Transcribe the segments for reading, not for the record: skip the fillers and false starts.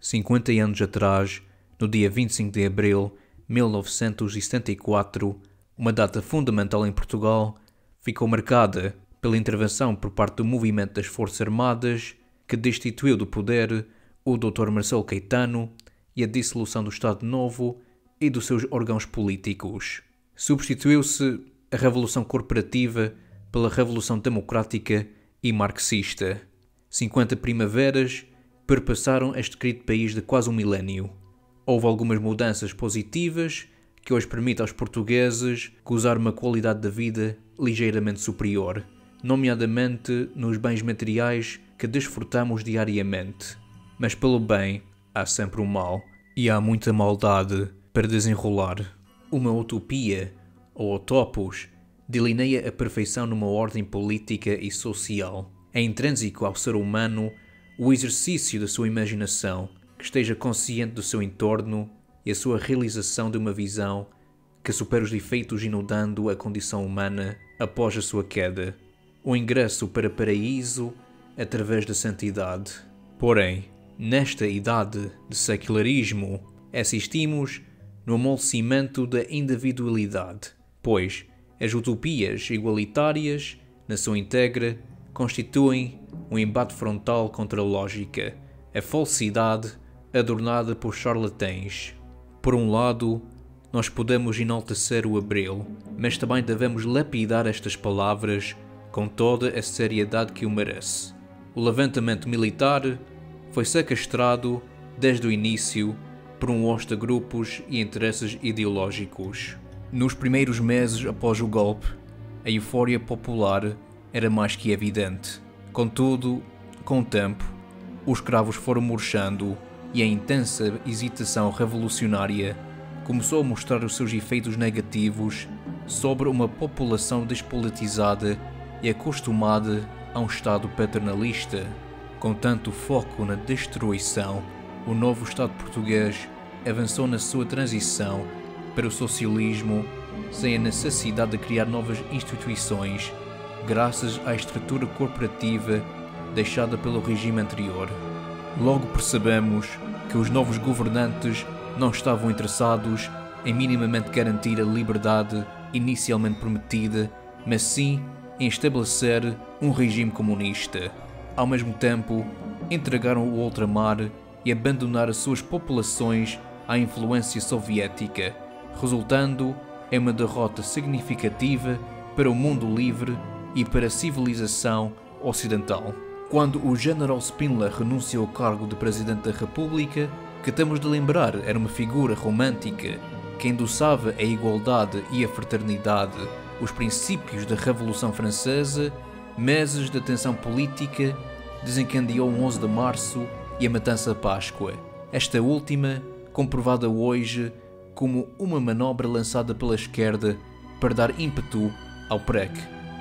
50 anos atrás, no dia 25 de abril de 1974, uma data fundamental em Portugal, ficou marcada pela intervenção por parte do movimento das Forças Armadas, que destituiu do poder o Dr. Marcelo Caetano, e a dissolução do Estado Novo e dos seus órgãos políticos. Substituiu-se a Revolução Corporativa pela Revolução Democrática e Marxista. 50 primaveras perpassaram este querido país de quase um milénio. Houve algumas mudanças positivas que hoje permitem aos portugueses gozar uma qualidade de vida ligeiramente superior, nomeadamente nos bens materiais que desfrutamos diariamente. Mas pelo bem há sempre o mal, e há muita maldade para desenrolar. Uma utopia, ou topos, delineia a perfeição numa ordem política e social. É intrínseco ao ser humano o exercício da sua imaginação, que esteja consciente do seu entorno e a sua realização de uma visão que supera os defeitos, inundando a condição humana após a sua queda. O ingresso para o paraíso através da santidade. Porém, nesta idade de secularismo, assistimos no amolecimento da individualidade, pois as utopias igualitárias, na sua íntegra, constituem um embate frontal contra a lógica, a falsidade adornada por charlatães. Por um lado, nós podemos enaltecer o Abril, mas também devemos lapidar estas palavras com toda a seriedade que o merece. O levantamento militar foi sequestrado desde o início por um hoste de grupos e interesses ideológicos. Nos primeiros meses após o golpe, a eufória popular era mais que evidente. Contudo, com o tempo, os cravos foram murchando e a intensa hesitação revolucionária começou a mostrar os seus efeitos negativos sobre uma população despolitizada e acostumada a um Estado paternalista. Com tanto foco na destruição, o novo Estado português avançou na sua transição para o socialismo sem a necessidade de criar novas instituições, graças à estrutura corporativa deixada pelo regime anterior. Logo percebemos que os novos governantes não estavam interessados em minimamente garantir a liberdade inicialmente prometida, mas sim em estabelecer um regime comunista. Ao mesmo tempo, entregaram o ultramar e abandonaram as suas populações à influência soviética, resultando em uma derrota significativa para o mundo livre e para a civilização ocidental. Quando o General Spindler renunciou ao cargo de Presidente da República, que temos de lembrar era uma figura romântica que endossava a igualdade e a fraternidade, os princípios da Revolução Francesa, meses de tensão política desencadeou o 11 de março e a matança de Páscoa, esta última comprovada hoje como uma manobra lançada pela esquerda para dar ímpeto ao PREC,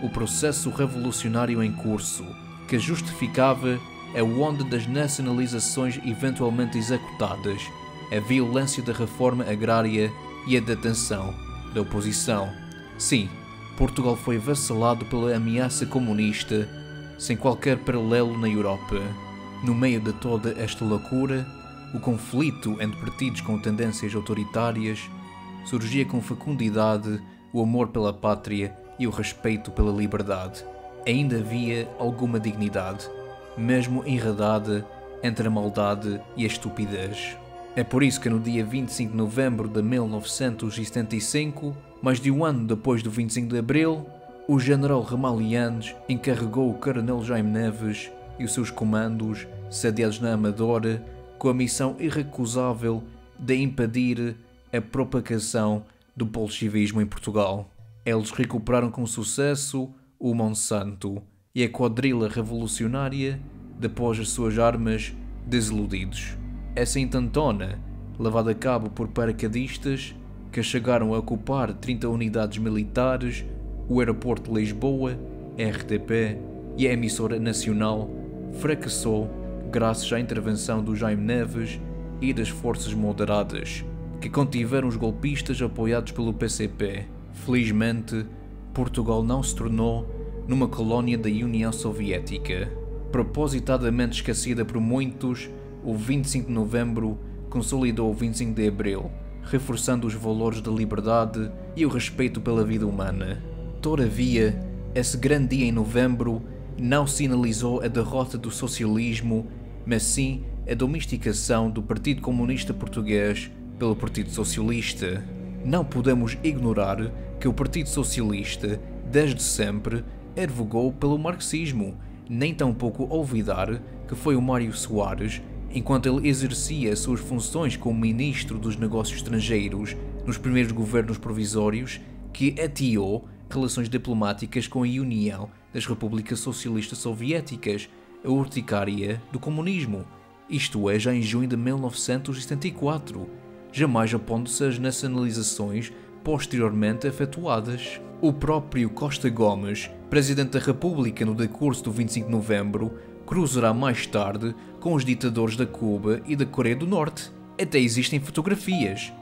o processo revolucionário em curso, que justificava a onda das nacionalizações eventualmente executadas, a violência da reforma agrária e a detenção da oposição. Sim, Portugal foi vassalado pela ameaça comunista, sem qualquer paralelo na Europa. No meio de toda esta loucura, o conflito entre partidos com tendências autoritárias surgia com fecundidade o amor pela pátria e o respeito pela liberdade. Ainda havia alguma dignidade, mesmo enredada entre a maldade e a estupidez. É por isso que no dia 25 de novembro de 1975, mais de um ano depois do 25 de abril, o general Ramalhianes encarregou o coronel Jaime Neves e os seus comandos, sediados na Amadora, com a missão irrecusável de impedir a propagação do bolchevismo em Portugal. Eles recuperaram com sucesso o Monsanto e a quadrilha revolucionária depois as suas armas, desiludidos. Essa intentona, levada a cabo por paraquedistas que chegaram a ocupar 30 unidades militares, o aeroporto de Lisboa, a RTP e a emissora nacional, fracassou graças à intervenção do Jaime Neves e das forças moderadas, que contiveram os golpistas apoiados pelo PCP. Felizmente, Portugal não se tornou numa colónia da União Soviética. Propositadamente esquecida por muitos, o 25 de novembro consolidou o 25 de abril, reforçando os valores da liberdade e o respeito pela vida humana. Todavia, esse grande dia em novembro não sinalizou a derrota do socialismo, mas sim a domesticação do Partido Comunista Português pelo Partido Socialista. Não podemos ignorar que o Partido Socialista, desde sempre, advogou pelo marxismo, nem tampouco olvidar que foi o Mário Soares, enquanto ele exercia suas funções como Ministro dos Negócios Estrangeiros nos primeiros governos provisórios, que atiou relações diplomáticas com a União das Repúblicas Socialistas Soviéticas, a urticária do comunismo, isto é, já em junho de 1974, jamais opondo-se às nacionalizações posteriormente efetuadas. O próprio Costa Gomes, Presidente da República no decurso do 25 de novembro, cruzará mais tarde com os ditadores da Cuba e da Coreia do Norte. Até existem fotografias.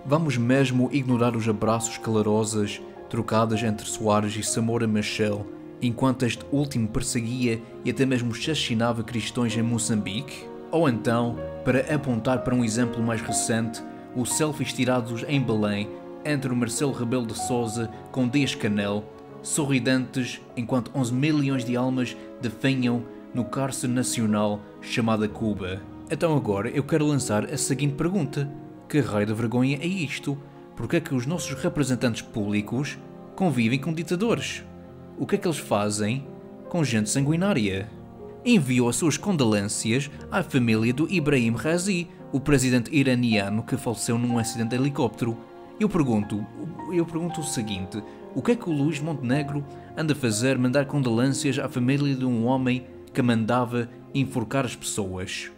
Vamos mesmo ignorar os abraços calorosos trocados entre Soares e Samora Machel, enquanto este último perseguia e até mesmo assassinava cristãos em Moçambique? Ou então, para apontar para um exemplo mais recente, os selfies tirados em Belém entre o Marcelo Rebelo de Sousa com Dias-Canel, sorridentes enquanto 11 milhões de almas definham no cárcere nacional chamada Cuba. Então agora eu quero lançar a seguinte pergunta: que raio de vergonha é isto? Porque é que os nossos representantes públicos convivem com ditadores? O que é que eles fazem com gente sanguinária? Enviou as suas condolências à família do Ibrahim Raisi, o presidente iraniano que faleceu num acidente de helicóptero. Eu pergunto o seguinte: o que é que o Luís Montenegro anda a fazer mandar condolências à família de um homem que mandava enforcar as pessoas?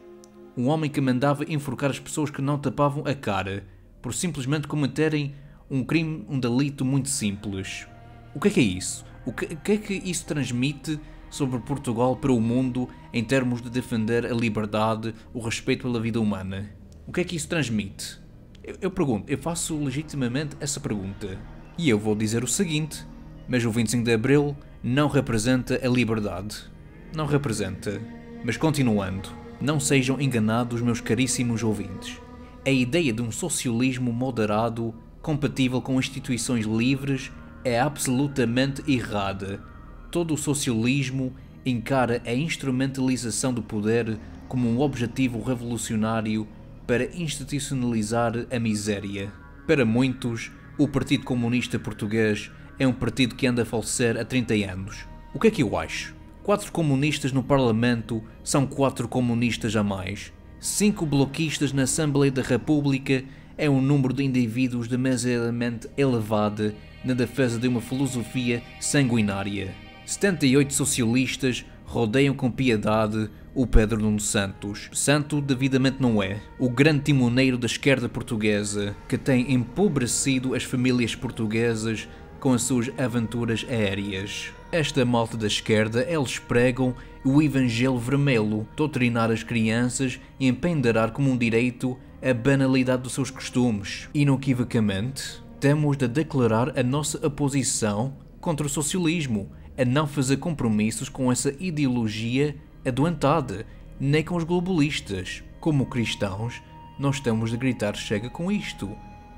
Um homem que mandava enforcar as pessoas que não tapavam a cara, por simplesmente cometerem um crime, um delito muito simples. O que é isso? O que é que isso transmite sobre Portugal para o mundo em termos de defender a liberdade, o respeito pela vida humana? O que é que isso transmite? Eu pergunto, eu faço legitimamente essa pergunta. E eu vou dizer o seguinte: mas o 25 de Abril não representa a liberdade. Não representa. Mas continuando, não sejam enganados, meus caríssimos ouvintes. A ideia de um socialismo moderado, compatível com instituições livres, é absolutamente errada. Todo o socialismo encara a instrumentalização do poder como um objetivo revolucionário para institucionalizar a miséria. Para muitos, o Partido Comunista Português é um partido que anda a falecer há 30 anos. O que é que eu acho? 4 comunistas no Parlamento são 4 comunistas a mais. 5 bloquistas na Assembleia da República é um número de indivíduos demasiadamente elevado na defesa de uma filosofia sanguinária. 78 socialistas rodeiam com piedade o Pedro Nuno Santos. Santo devidamente não é. O grande timoneiro da esquerda portuguesa, que tem empobrecido as famílias portuguesas com as suas aventuras aéreas. Esta malta da esquerda, eles pregam o Evangelho Vermelho, doutrinar as crianças e empenderar como um direito a banalidade dos seus costumes. Inequivocamente, temos de declarar a nossa oposição contra o socialismo, a não fazer compromissos com essa ideologia adoentada, nem com os globalistas. Como cristãos, nós temos de gritar chega com isto,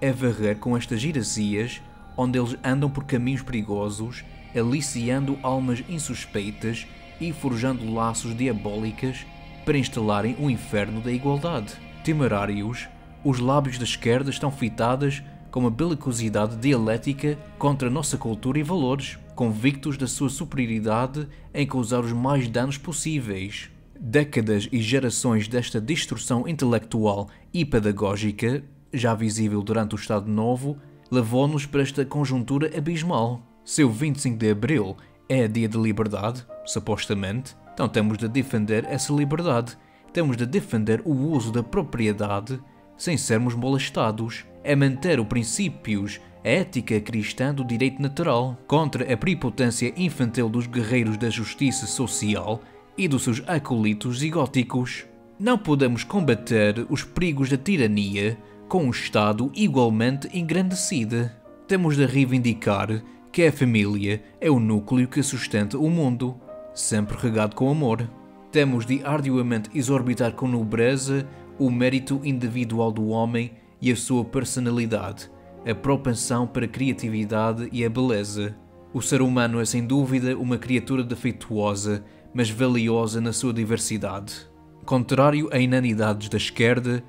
a varrer com estas heresias onde eles andam por caminhos perigosos, aliciando almas insuspeitas e forjando laços diabólicas para instalarem o inferno da igualdade. Temerários, os lábios da esquerda estão fitados com uma belicosidade dialética contra a nossa cultura e valores, convictos da sua superioridade em causar os mais danos possíveis. Décadas e gerações desta distorção intelectual e pedagógica, já visível durante o Estado Novo, levou-nos para esta conjuntura abismal. Se o 25 de Abril é dia de liberdade, supostamente, então temos de defender essa liberdade. Temos de defender o uso da propriedade sem sermos molestados. É manter os princípios, a ética cristã do direito natural, contra a prepotência infantil dos guerreiros da justiça social e dos seus acólitos zigóticos. Não podemos combater os perigos da tirania com um Estado igualmente engrandecido. Temos de reivindicar que a família é o núcleo que sustenta o mundo, sempre regado com amor. Temos de arduamente exorbitar com nobreza o mérito individual do homem e a sua personalidade, a propensão para a criatividade e a beleza. O ser humano é sem dúvida uma criatura defeituosa, mas valiosa na sua diversidade. Contrário a inanidades da esquerda,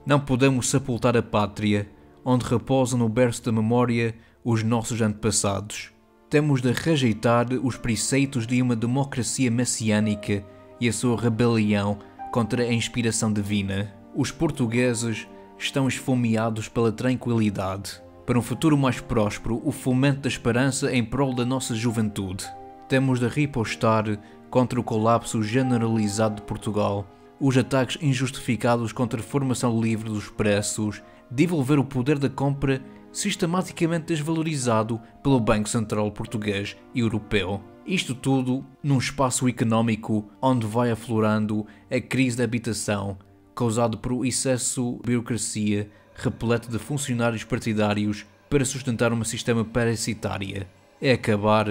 não podemos sepultar a pátria, onde repousam no berço da memória os nossos antepassados. Temos de rejeitar os preceitos de uma democracia messiânica e a sua rebelião contra a inspiração divina. Os portugueses estão esfomeados pela tranquilidade. Para um futuro mais próspero, o fomento da esperança em prol da nossa juventude. Temos de ripostar contra o colapso generalizado de Portugal, os ataques injustificados contra a formação livre dos preços, devolver o poder da compra sistematicamente desvalorizado pelo Banco Central Português e Europeu. Isto tudo num espaço económico onde vai aflorando a crise da habitação, causado por o excesso de burocracia repleto de funcionários partidários para sustentar um sistema parasitário. É acabar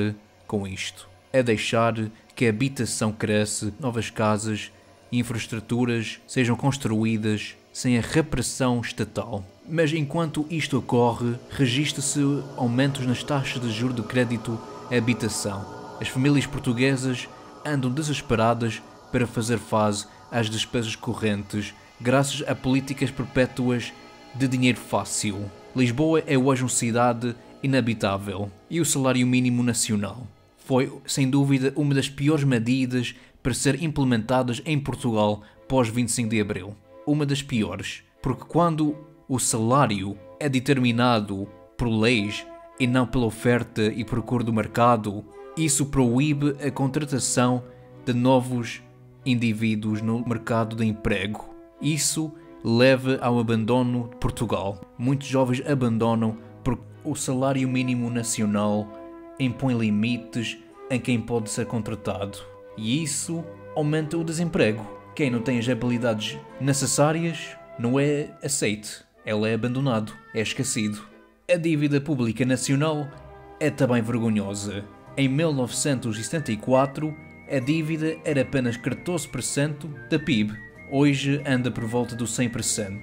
com isto. É deixar que a habitação cresça, novas casas e infraestruturas sejam construídas sem a repressão estatal. Mas enquanto isto ocorre, registra-se aumentos nas taxas de juros de crédito à habitação. As famílias portuguesas andam desesperadas para fazer face às despesas correntes, graças a políticas perpétuas de dinheiro fácil. Lisboa é hoje uma cidade inabitável e o salário mínimo nacional foi, sem dúvida, uma das piores medidas para ser implementadas em Portugal pós 25 de Abril. Uma das piores, porque quando o salário é determinado por leis e não pela oferta e procura do mercado, isso proíbe a contratação de novos indivíduos no mercado de emprego. Isso leva ao abandono de Portugal. Muitos jovens abandonam porque o salário mínimo nacional impõe limites em quem pode ser contratado. E isso aumenta o desemprego. Quem não tem as habilidades necessárias não é aceite. Ele é abandonado, é esquecido. A dívida pública nacional é também vergonhosa. Em 1974, a dívida era apenas 14% da PIB. Hoje anda por volta dos 100%.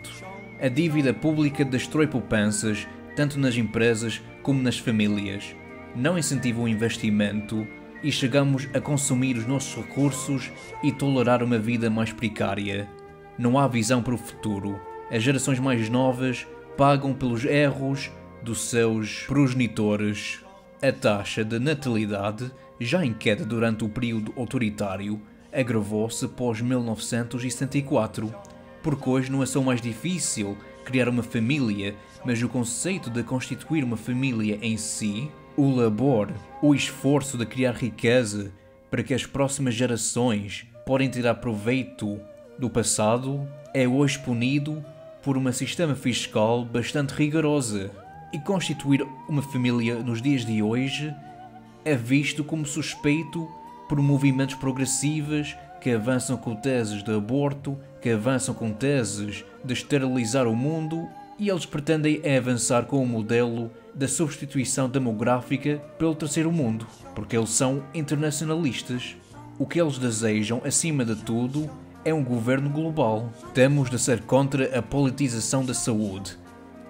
A dívida pública destrói poupanças, tanto nas empresas como nas famílias. Não incentiva o investimento e chegamos a consumir os nossos recursos e tolerar uma vida mais precária. Não há visão para o futuro. As gerações mais novas pagam pelos erros dos seus progenitores. A taxa de natalidade, já em queda durante o período autoritário, agravou-se pós 1974, porque hoje não é só mais difícil criar uma família, mas o conceito de constituir uma família em si, o labor, o esforço de criar riqueza para que as próximas gerações podem tirar proveito do passado, é hoje punido por um sistema fiscal bastante rigoroso. E constituir uma família nos dias de hoje é visto como suspeito por movimentos progressivos que avançam com teses de aborto, que avançam com teses de esterilizar o mundo, e eles pretendem avançar com o modelo da substituição demográfica pelo terceiro mundo, porque eles são internacionalistas. O que eles desejam, acima de tudo, é um governo global. Temos de ser contra a politização da saúde.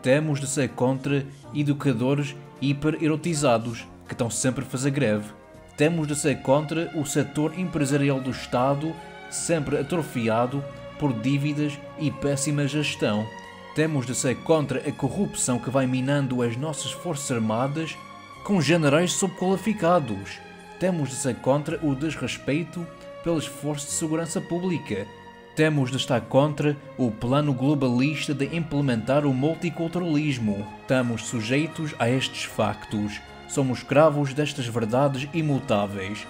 Temos de ser contra educadores hiper-erotizados que estão sempre a fazer greve. Temos de ser contra o setor empresarial do Estado, sempre atrofiado por dívidas e péssima gestão. Temos de ser contra a corrupção que vai minando as nossas forças armadas com generais subqualificados. Temos de ser contra o desrespeito pelas forças de segurança pública. Temos de estar contra o plano globalista de implementar o multiculturalismo. Estamos sujeitos a estes factos. Somos escravos destas verdades imutáveis.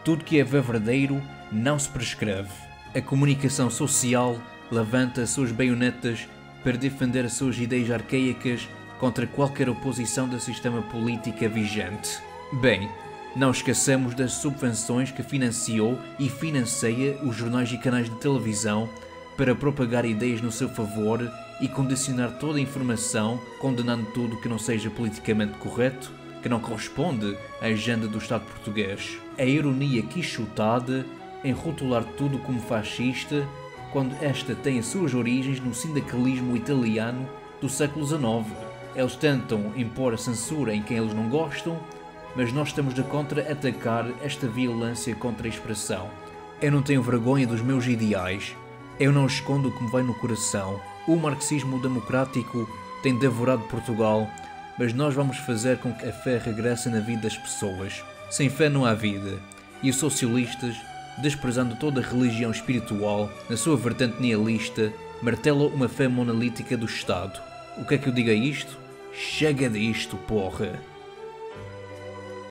Tudo que é verdadeiro não se prescreve. A comunicação social levanta as suas baionetas para defender as suas ideias arcaicas contra qualquer oposição do sistema político vigente. Bem, não esqueçamos das subvenções que financiou e financia os jornais e canais de televisão para propagar ideias no seu favor e condicionar toda a informação, condenando tudo que não seja politicamente correto, que não corresponde à agenda do Estado português. A ironia quixotada em rotular tudo como fascista, quando esta tem as suas origens no sindicalismo italiano do século XIX. Eles tentam impor a censura em quem eles não gostam, mas nós estamos de contra-atacar esta violência contra a expressão. Eu não tenho vergonha dos meus ideais. Eu não escondo o que me vai no coração. O marxismo democrático tem devorado Portugal, mas nós vamos fazer com que a fé regresse na vida das pessoas. Sem fé não há vida. E os socialistas, desprezando toda a religião espiritual, na sua vertente nihilista, martelam uma fé monolítica do Estado. O que é que eu digo a isto? Chega disto, porra!